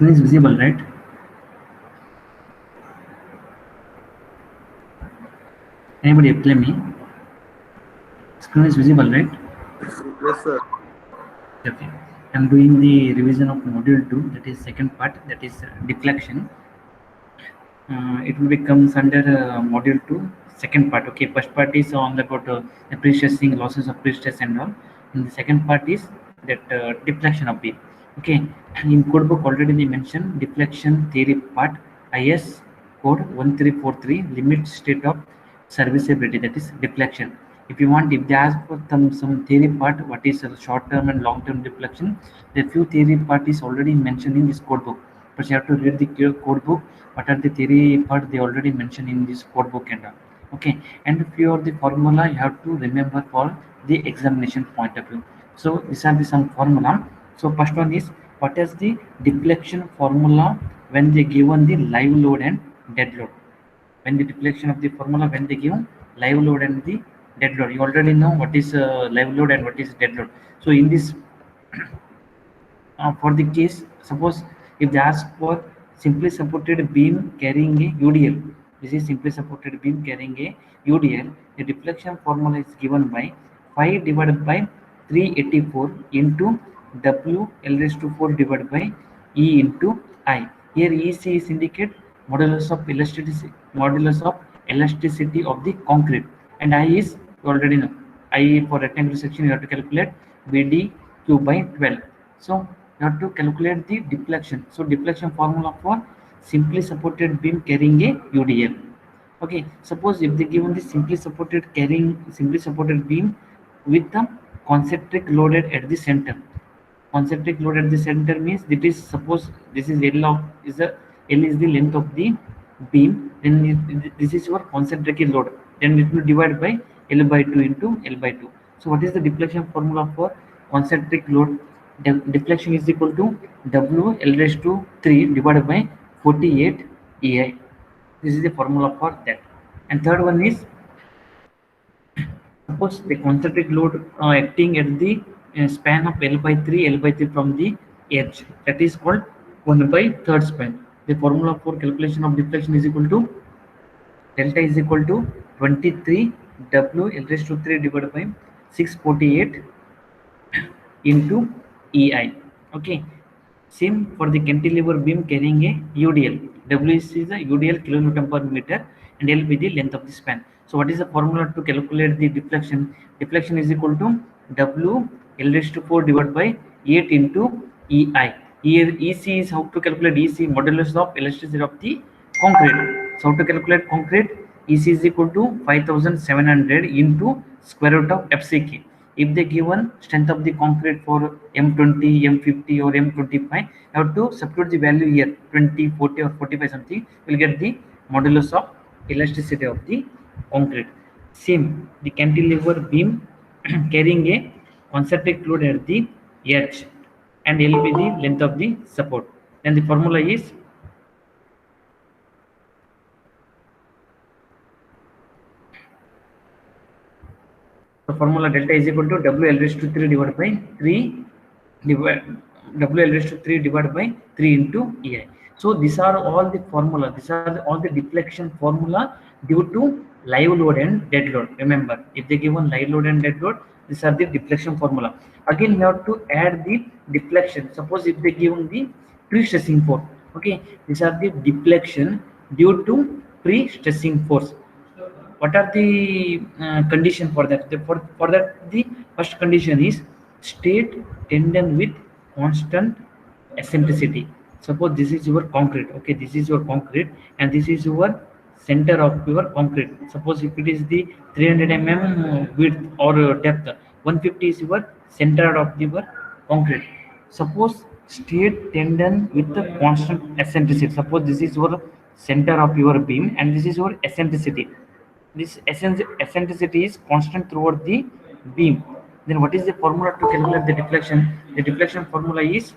Screen is visible, right? Anybody tell me? Screen is visible, right? Yes, sir. Okay. I'm doing the revision of module 2, that is second part, that is deflection. It will becomes under module 2, second part. Okay, first part is on about appreciating losses of pre-stress and all. And the second part is that deflection of beam. Okay, and in code book already they mentioned deflection theory part, IS code 1343 limit state of serviceability, that is deflection. If you want, if they ask for some theory part, what is short term and long term deflection, the few theory part is already mentioned in this code book, but you have to read the code book. What are the theory part they already mentioned in this code book and all. Okay, and few of the formula you have to remember for the examination point of view. So these are the some formula. So first one is, what is the deflection formula when they given the live load and dead load? When the deflection of the formula when they give live load and the dead load, you already know what is live load and what is dead load. So in this for the case, suppose if they ask for simply supported beam carrying a UDL, this is simply supported beam carrying a UDL, the deflection formula is given by 5 divided by 384 into W L raised to 4 divided by E into I. Here EC is indicate modulus of elasticity of the concrete, and I is, you already know, I for rectangular section you have to calculate BD Q by 12. So you have to calculate the deflection. So deflection formula for simply supported beam carrying a UDL. Okay, suppose if they given the simply supported beam with the concentric loaded at the center. Concentric load at the center means it is, suppose this is L of is the L is the length of the beam, then this is your concentric load. Then it will divide by L by 2 into L by 2. So what is the deflection formula for concentric load? Deflection is equal to W L raised to 3 divided by 48 EI. This is the formula for that. And third one is, suppose the concentric load acting at the span of L by 3, L by 3 from the edge, that is called 1 by third span. The formula for calculation of deflection is equal to delta is equal to 23 W L raised to 3 divided by 648 into EI. Okay. Same for the cantilever beam carrying a UDL. W is the UDL kilonewton per meter and L be the length of the span. So what is the formula to calculate the deflection? Deflection is equal to W L raised to 4 divided by 8 into EI. Here EC is how to calculate EC, modulus of elasticity of the concrete. So how to calculate concrete? EC is equal to 5700 into square root of FCK. If they given strength of the concrete for M20, M50 or M25, you have to substitute the value here, 20, 40 or 45 something, will get the modulus of elasticity of the concrete. Same, the cantilever beam carrying a concentric load at the edge and L be the length of the support. Then the formula is, the formula delta is equal to W L raised to 3 divided by 3 W L raised to 3 divided by 3 into EI. So these are all the formula. These are all the deflection formula due to live load and dead load. Remember, if they given live load and dead load, these are the deflection formula. Again, we have to add the deflection. Suppose if they given the pre-stressing force, okay, these are the deflection due to pre-stressing force. What are the condition for that? For that, the first condition is straight tendon with constant eccentricity. Suppose this is your concrete, okay, this is your concrete and this is your center of your concrete. Suppose if it is the 300 width or depth, 150 is your center of your concrete. Suppose straight tendon with the constant eccentricity. Suppose this is your center of your beam and this is your eccentricity. This eccentricity is constant throughout the beam. Then what is the formula to calculate the deflection? The deflection formula is,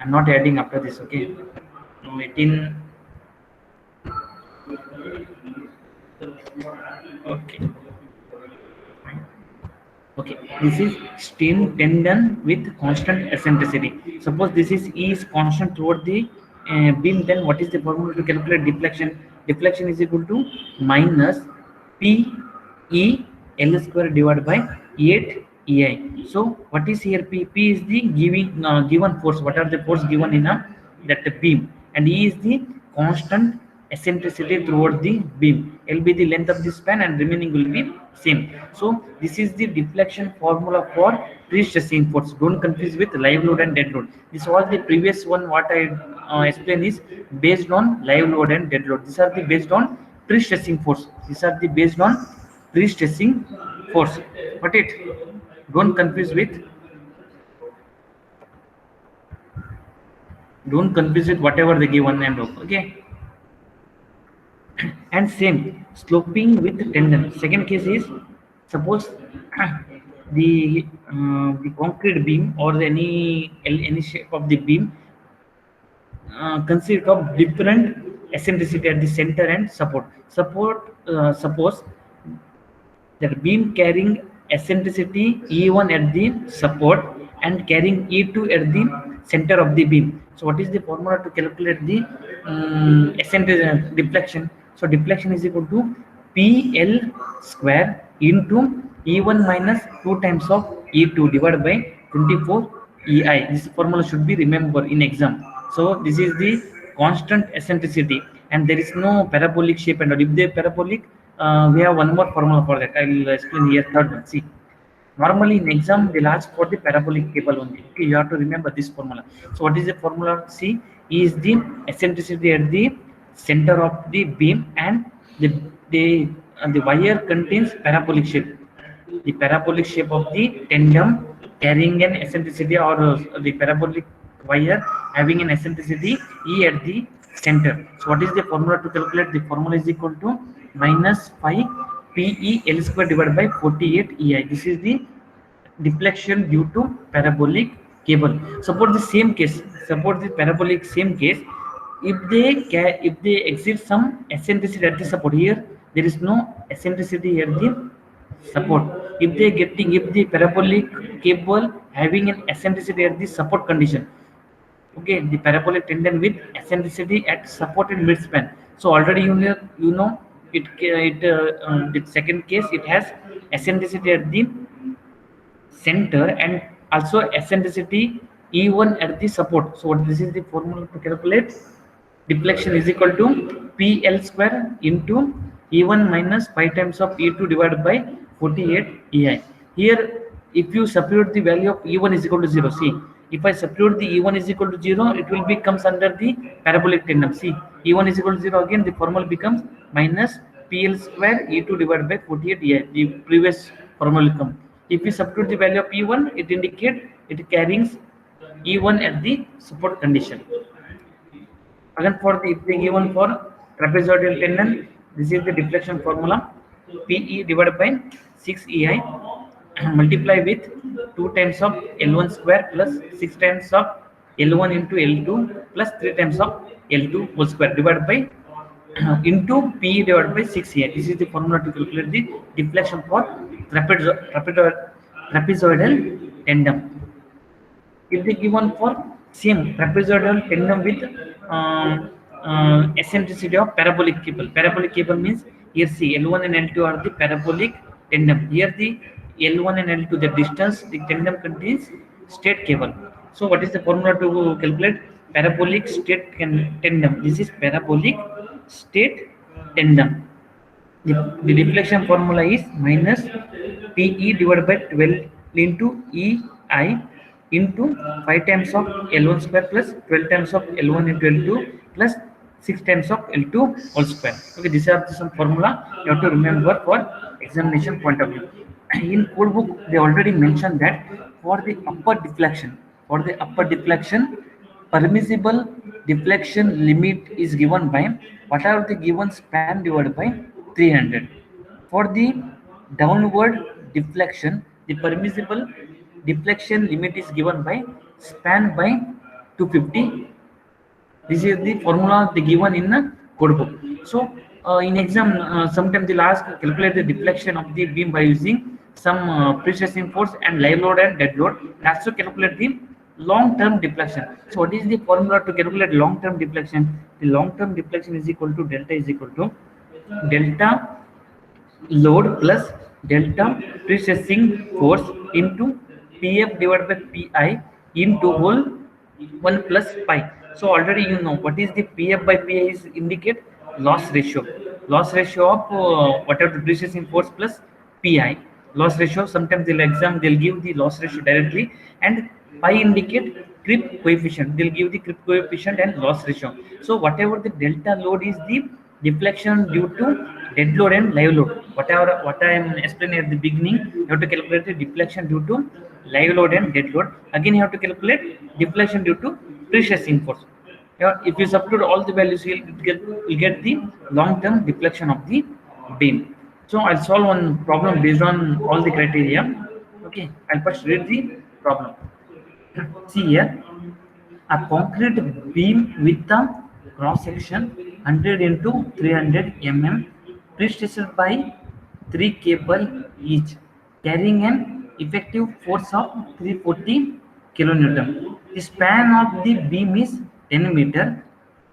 I'm not adding after this, okay. No, 18. Okay. Okay, this is stem tendon with constant eccentricity. Suppose this is constant throughout the beam, then what is the formula to calculate deflection? Deflection is equal to minus P E L square divided by 8 EI. So what is here P? P is the given force. What are the force given in a that beam, and E is the constant eccentricity throughout the beam. L be the length of the span and remaining will be same. So this is the deflection formula for pre-stressing force. Don't confuse with live load and dead load. This was the previous one what I explained is based on live load and dead load. These are the based on pre-stressing force. These are the based on pre-stressing force. Got it? Don't confuse with whatever they given and okay. And same sloping with tendon. Second case is suppose the concrete beam or any shape of the beam consist of different eccentricity at the center and support. Suppose that beam carrying eccentricity E1 at the support and carrying E2 at the center of the beam. So what is the formula to calculate the eccentric deflection? So deflection is equal to PL square into E1 minus 2 times of E2 divided by 24 EI. This formula should be remembered in exam. So this is the constant eccentricity, and there is no parabolic shape. And if they parabolic, we have one more formula for that. I will explain here. Third one. See, normally in exam they'll ask for the parabolic cable only. Okay, you have to remember this formula. So what is the formula? C is the eccentricity at the center of the beam, and the wire contains parabolic shape. The parabolic shape of the tendon carrying an eccentricity, or the parabolic wire having an eccentricity E at the center. So what is the formula to calculate? The formula is equal to minus 5 PE L square divided by 48 EI. This is the deflection due to parabolic cable. Suppose the same case, suppose the parabolic same case, if they exceed some eccentricity at the support, here there is no eccentricity at the support. If the parabolic cable having an eccentricity at the support condition, okay, the parabolic tendon with eccentricity at support and midspan. So already you know the second case, it has eccentricity at the center and also eccentricity E1 at the support. So this is the formula to calculate deflection is equal to PL square into E1 minus 5 times of E2 divided by 48 EI. Here, if you substitute the value of E1 is equal to 0, see, if I substitute the E1 is equal to 0, it will becomes under the parabolic tendon. See, E1 is equal to 0, again the formula becomes minus PL square E2 divided by 48 EI. The previous formula will come. If we substitute the value of E1, it indicates it carries E1 at the support condition. Again, for the if they given for trapezoidal tendon, this is the deflection formula: PE divided by 6 EI multiply with 2 times of L1 square plus 6 times of L1 into L2 plus 3 times of L2 whole square divided by into PE divided by 6 EI. This is the formula to calculate the deflection for trapezoidal tendon. If they given for same trapezoidal tendon with eccentricity of parabolic cable. Parabolic cable means here see L1 and L2 are the parabolic tendon. Here the L1 and L2, the distance the tendon contains straight cable. So what is the formula to calculate parabolic straight tendon? This is parabolic straight tendon. The deflection formula is minus PE divided by 12 into EI into 5 times of L1 square plus 12 times of L1 into L2 plus 6 times of L2 whole square. Okay, these are some formula you have to remember for examination point of view. In code book, they already mentioned that for the upper deflection, permissible deflection limit is given by what are the given span divided by 300. For the downward deflection, the permissible deflection limit is given by span by 250. This is the formula they given in the code book. So in exam, sometimes they'll ask calculate the deflection of the beam by using some pre-stressing force and live load and dead load, and also calculate the long-term deflection. So what is the formula to calculate long-term deflection? The long-term deflection is equal to delta is equal to delta load plus delta pre-stressing force into Pf divided by Pi into whole 1 plus pi. So already you know what is the Pf by Pi is indicate loss ratio. Loss ratio of whatever the pre-stressing force plus Pi. Loss ratio, sometimes they'll give the loss ratio directly, and pi indicate creep coefficient. They'll give the creep coefficient and loss ratio. So whatever the delta load is the deflection due to dead load and live load. Whatever what I am explaining at the beginning, you have to calculate the deflection due to live load and dead load. Again, you have to calculate deflection due to pre-stressing force. If you substitute all the values, you'll get the long-term deflection of the beam. So I'll solve one problem based on all the criteria. Okay, I'll first read the problem. See here, a concrete beam with a cross section 100 into 300 mm, pre-stressed by 3 cable each, carrying an effective force of 340 kilonewton. The span of the beam is 10 meter.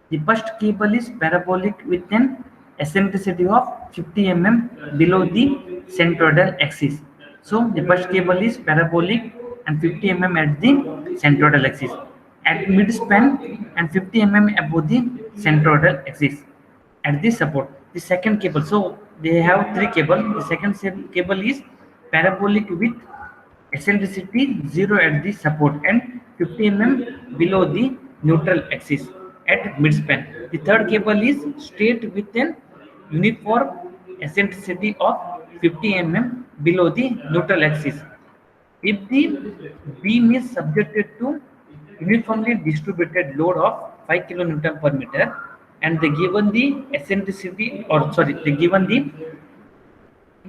The first cable is parabolic with an eccentricity of 50 mm below the centroidal axis. So the first cable is parabolic and 50 mm at the centroidal axis. At mid-span and 50 mm above the centroidal axis. At the support, the second cable. So they have 3 cable. The second cable is parabolic with eccentricity 0 at the support and 50 mm below the neutral axis at midspan. The third cable is straight with an uniform eccentricity of 50 mm below the neutral axis. If the beam is subjected to uniformly distributed load of 5 kilonewton per meter, and they given the eccentricity, or sorry, they given the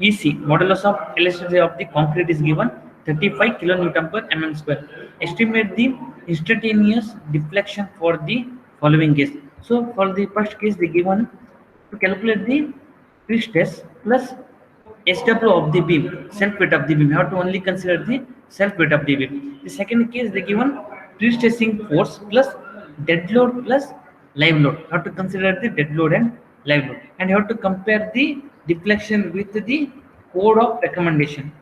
EC, modulus of elasticity of the concrete is given 35 kilonewton per mm square. Estimate the instantaneous deflection for the following case. So for the first case, they given to calculate the pre-stress plus SW of the beam, self weight of the beam. You have to only consider the self weight of the beam. The second case, they given pre-stressing force plus dead load plus live load. You have to consider the dead load and live load, and you have to compare the deflection with the code of recommendation.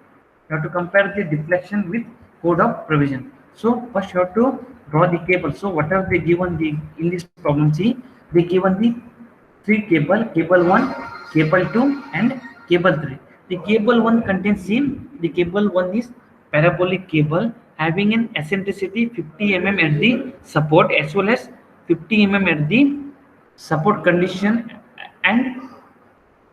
You have to compare the deflection with code of provision. So first you have to draw the cable. So whatever they given the in this problem, see, they given the 3 cable, cable 1, cable 2 and cable 3. The cable 1 contains seam. The cable 1 is parabolic cable having an eccentricity 50 mm at the support as well as 50 mm at the support condition and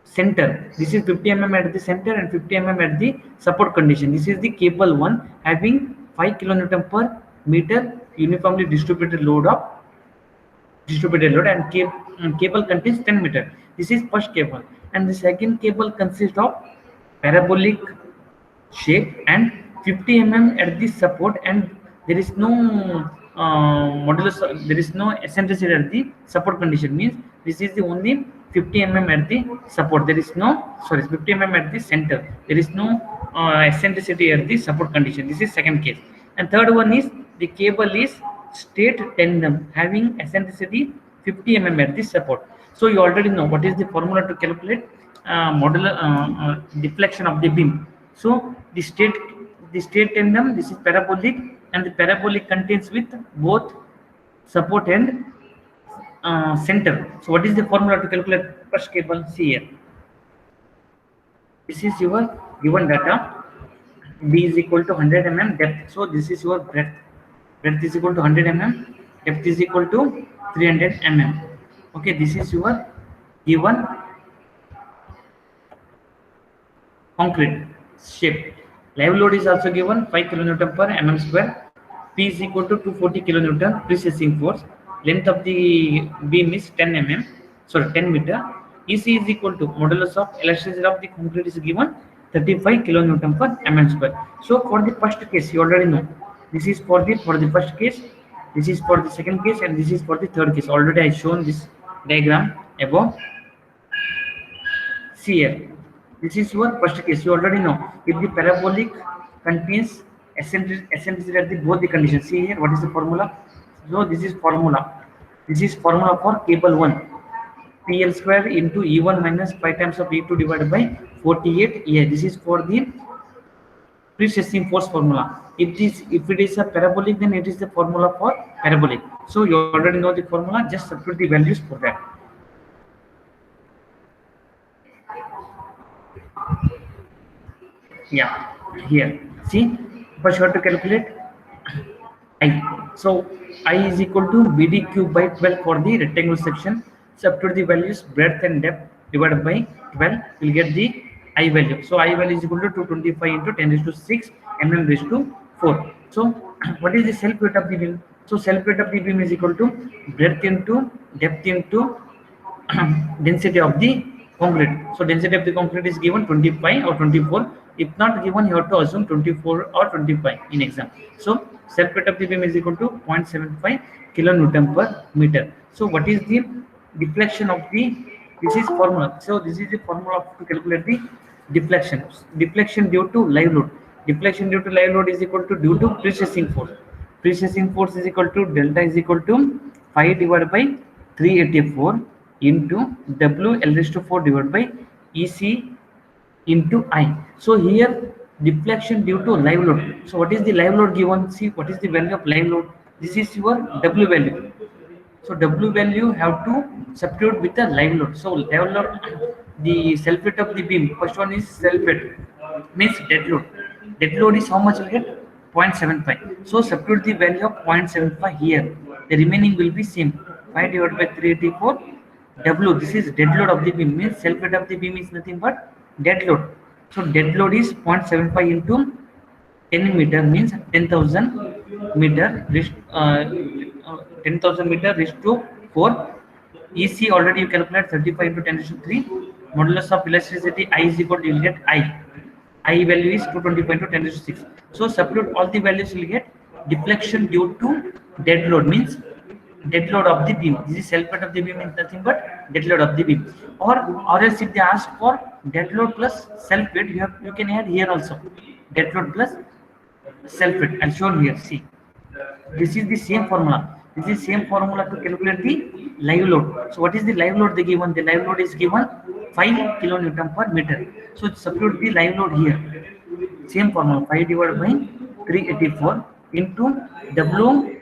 center. This is 50 mm at the center and 50 mm at the support condition. This is the cable 1 having 5 kilonewton per meter uniformly distributed load and cable contains 10 meter. This is first cable, and the second cable consists of parabolic shape and 50 mm at the support, and there is no modulus, there is no eccentricity at the support condition. Means this is the only 50 mm at the support. There is no, sorry, 50 mm at the center. There is no eccentricity at the support condition. This is second case. And third one is the cable is straight tandem having eccentricity 50 mm at the support. So you already know what is the formula to calculate modular deflection of the beam. So the straight tandem, this is parabolic, and the parabolic contains with both support and center. So what is the formula to calculate first cable? See here. This is your given data. B is equal to 100 mm depth. So this is your breadth. Breadth is equal to 100 mm. Depth is equal to 300 mm. Okay, this is your given concrete shape. Live load is also given 5 kilonewton per mm square. P is equal to 240 kilonewton pre-stressing force. Length of the beam is 10 mm, sorry 10 meter. EC is equal to modulus of elasticity of the concrete is given 35 kilonewton per mm square. So for the first case, you already know this is for the first case, this is for the second case, and this is for the third case. Already I shown this diagram above. See here. This is your first case. You already know if the parabolic contains eccentricity at the both the conditions. See here, what is the formula? So this is formula. This is formula for cable one. PL square into E1 minus 5 times of E2 divided by 48. Yeah, this is for the precessing force formula. If it is a parabolic, then it is the formula for parabolic. So you already know the formula. Just substitute the values for that. Yeah, here. See, first you have to calculate I. So I is equal to BD cube by 12 for the rectangular section. Substitute the values breadth and depth divided by 12. We'll get the I value. So I value is equal to 225 into 10 raised to 6 mm raised to 4. So what is the self weight of the beam? So self weight of the beam is equal to breadth into depth into density of the concrete. So density of the concrete is given 25 or 24. If not given, you have to assume 24 or 25 in exam. So self weight of the beam is equal to 0.75 kilonewton per meter. So what is the deflection of the, this is formula. So this is the formula to calculate the deflection. Deflection due to live load. Deflection due to live load is equal to due to precessing force. Precessing force is equal to delta is equal to 5 divided by 384 into W L raised to 4 divided by EC into I. So here deflection due to live load. So what is the live load given? See what is the value of live load. This is your W value. So W value have to substitute with the live load. So live load, the self weight of the beam. First one is self weight, means dead load. Dead load is how much will get? 0.75. So substitute the value of 0.75 here. The remaining will be same. 5 divided by 384. W, this is dead load of the beam, means self weight of the beam is nothing but dead load. So dead load is 0.75 into 10 meter means 10,000 meter reached 10,000 meter reached to 4. EC already you calculate 35 into 10 to 3. Modulus of elasticity I is equal to, you will get I. I value is 225 into 10 to 6. So substitute all the values, you will get deflection due to dead load means dead load of the beam. This is self weight of the beam is nothing but dead load of the beam. Or else if they ask for dead load plus self weight, you can add here also dead load plus self weight. I'll show here. See, this is the same formula. This is same formula to calculate the live load. So what is the live load they given? The live load is given 5 kilonewton per meter. So substitute the live load here. Same formula, 5 divided by 384 into W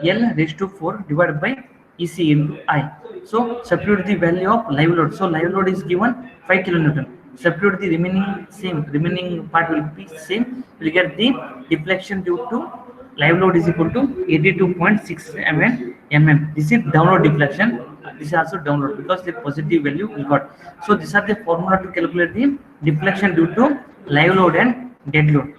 L raised to 4 divided by EC into I. So substitute the value of live load. So live load is given 5 kilonewton. Substitute the remaining part will be same. We will get the deflection due to live load is equal to 82.6 mm. This is download deflection. This is also download because the positive value we got. So these are the formula to calculate the deflection due to live load and dead load.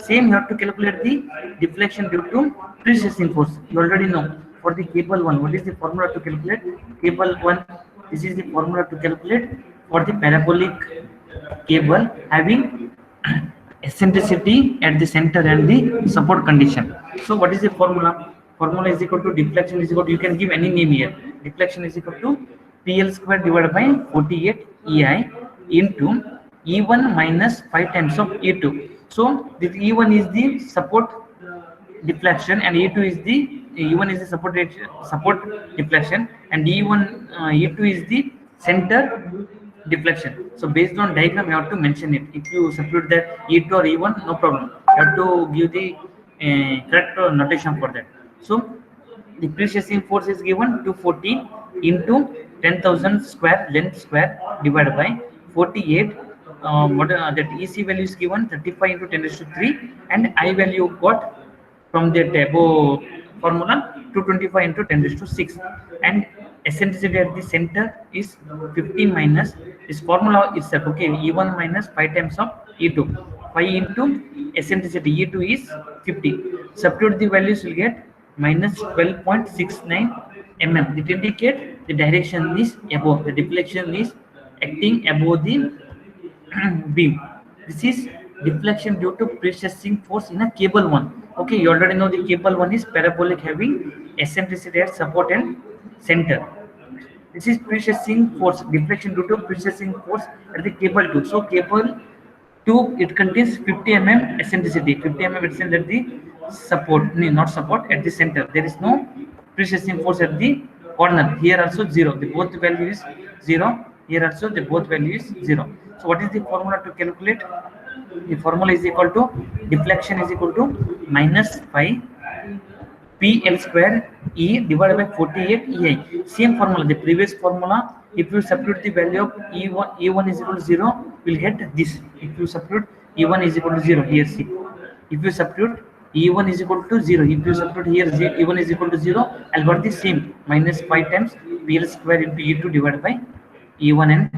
Same you have to calculate the deflection due to precessing force. You already know for the cable one. What is the formula to calculate cable one? This is the formula to calculate for the parabolic cable having eccentricity at the center and the support condition. So what is the formula? Formula is equal to deflection is equal to, you can give any name here. Deflection is equal to PL square divided by 48 EI into E1 minus 5 times of E2. So this E1 is the support deflection and E2 is the E1 is the support deflection and E2 is the center deflection. So based on diagram, you have to mention it. If you substitute that E2 or E1, no problem. You have to give the correct notation for that. So the precessing force is given 240 into 10,000 square length square divided by 48. That EC value is given 35 into 10 raised to 3 and I value got from the above formula 225 into 10 raised to 6 and eccentricity at the center is 15 minus this formula itself. Okay, E1 minus 5 times of E2. 5 into eccentricity E2 is 50. Substitute the values, will get minus 12.69 mm. It indicates the direction is above. The deflection is acting above the beam. This is deflection due to precessing force in a cable one. Okay, you already know the cable one is parabolic having eccentricity at support and center. This is precessing force, deflection due to precessing force at the cable 2. So cable 2, it contains 50 mm eccentricity, 50 mm eccentricity at the support, no, not support, at the center. There is no precessing force at the corner. Here also 0. The both value is 0. Here also the both value is 0. So what is the formula to calculate? The formula is equal to deflection is equal to minus pi PL square E divided by 48 EI. Same formula, the previous formula. If you substitute the value of E1 is equal to 0, we'll get this. If you substitute E1 is equal to 0, here see. If you substitute E1 is equal to 0, if you substitute here E1 is equal to 0, I'll got the same minus 5 times PL square into E2 divided by E1 and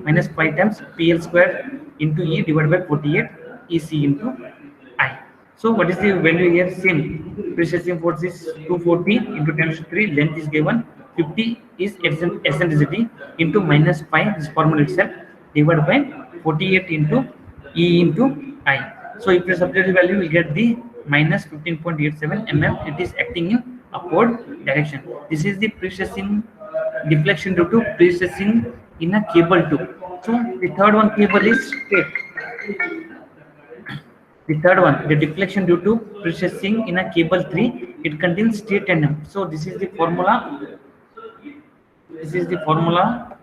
minus 5 times PL square into E divided by 48 EC into I. So what is the value here? Same. Precessing force is 240 into 10 to 3. Length is given. 50 is eccentricity into minus pi, this formula itself, divided by 48 into E into I. So if you substitute the value, we get the minus 15.87 mm. It is acting in upward direction. This is the precessing deflection due to precessing in a cable 2. So the third one cable is straight. The third one, the deflection due to precessing in a cable 3, it contains straight tandem. So this is the formula. This is the formula.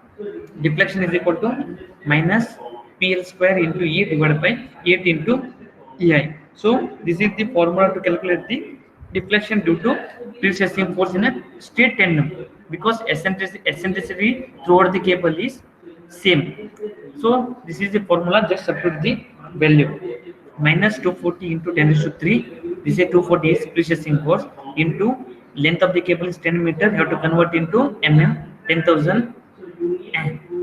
Deflection is equal to minus PL square into E divided by 8 into EI. So this is the formula to calculate the deflection due to precessing force in a straight tandem, because eccentricity throughout the cable is same. So this is the formula. Just substitute the value. Minus 240 into 10 to 3. This is 240 is precessing force into length of the cable is 10 meter. You have to convert into mm, 10,000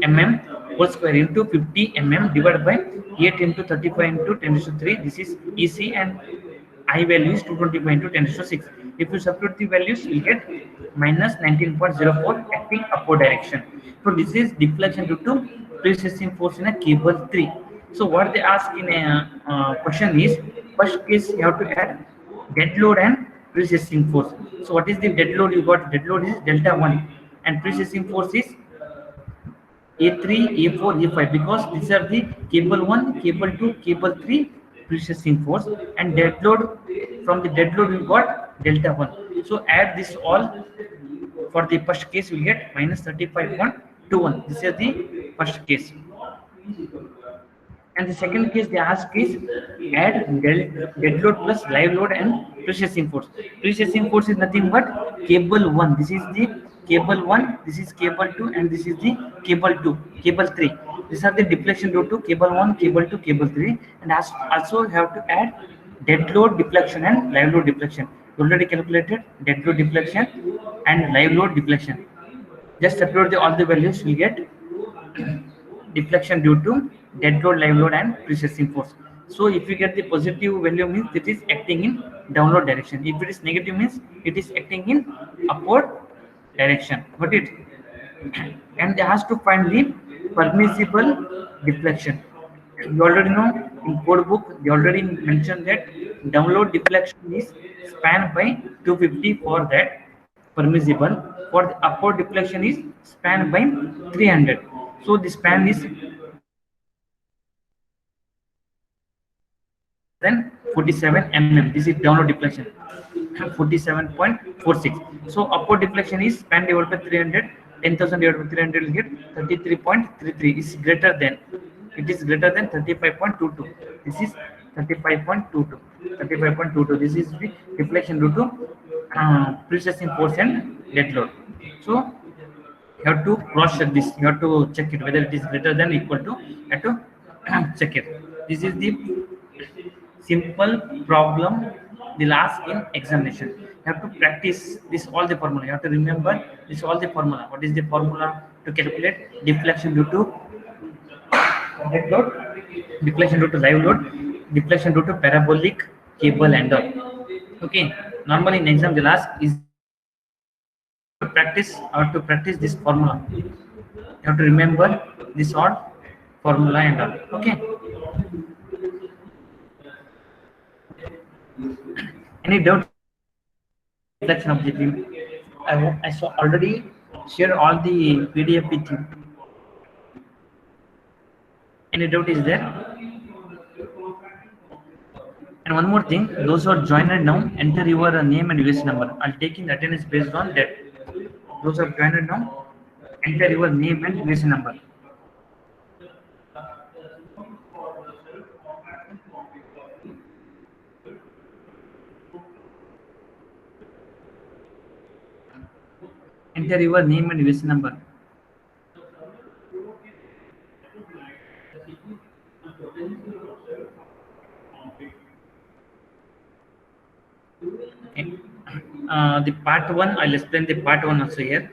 mm whole square into 50 mm divided by 8 into 35 into 10 to 3. This is EC and I value is 225 into 10 to 6. If you substitute the values, you get minus 19.04 acting upward direction. So this is deflection due to precessing force in a cable 3. So what they ask in a question is, first case you have to add dead load and precessing force. So what is the dead load? You got dead load is delta 1 and precessing force is A3, A4, A5, because these are the cable 1, cable 2, cable 3 precessing force, and dead load, from the dead load we got delta 1. So add this all. For the first case we get minus 35.21. This is the first case. And the second case they ask is add dead load plus live load and precessing force. Precessing force is nothing but cable 1. This is the cable 1, this is cable 2, and this is the cable 2, cable 3. These are the deflection due to cable 1, cable 2, cable 3. And also have to add dead load deflection and live load deflection. You already calculated dead load deflection and live load deflection. Just upload all the values, we get deflection due to dead load, live load, and precessing force. So if you get the positive value, means it is acting in downward direction. If it is negative, means it is acting in upward direction. Got it? And they has to find the permissible deflection. You already know in code book they already mentioned that download deflection is span by 250 for that permissible. For the upward deflection is span by 300. So the span is then 47 mm. This is downward deflection 47.46. So upward deflection is span divided by 300. 10,000 divided by 300 will get 33.33. Is greater than, it is greater than 35.22. This is 35.22. 35.22. This is the deflection due to precessing force and dead load. So you have to cross check this. You have to check it whether it is greater than equal to. You have to check it. This is the simple problem they'll ask in examination. You have to practice this all the formula. You have to remember this all the formula. What is the formula to calculate deflection due to dead load, deflection due to live load, deflection due to parabolic cable and all. Okay. Normally in exam they'll ask is practice or to practice this formula. You have to remember this all formula and all. Okay. Any doubt? Deflection objective. I saw already share all the PDF with you. Any doubt is there? And one more thing, those who are joined now, enter your name and US number. I'll take in attendance based on that. Those who are joined now, enter your name and US number. Enter your name and US number. Okay. The part one, I'll explain the part one also here.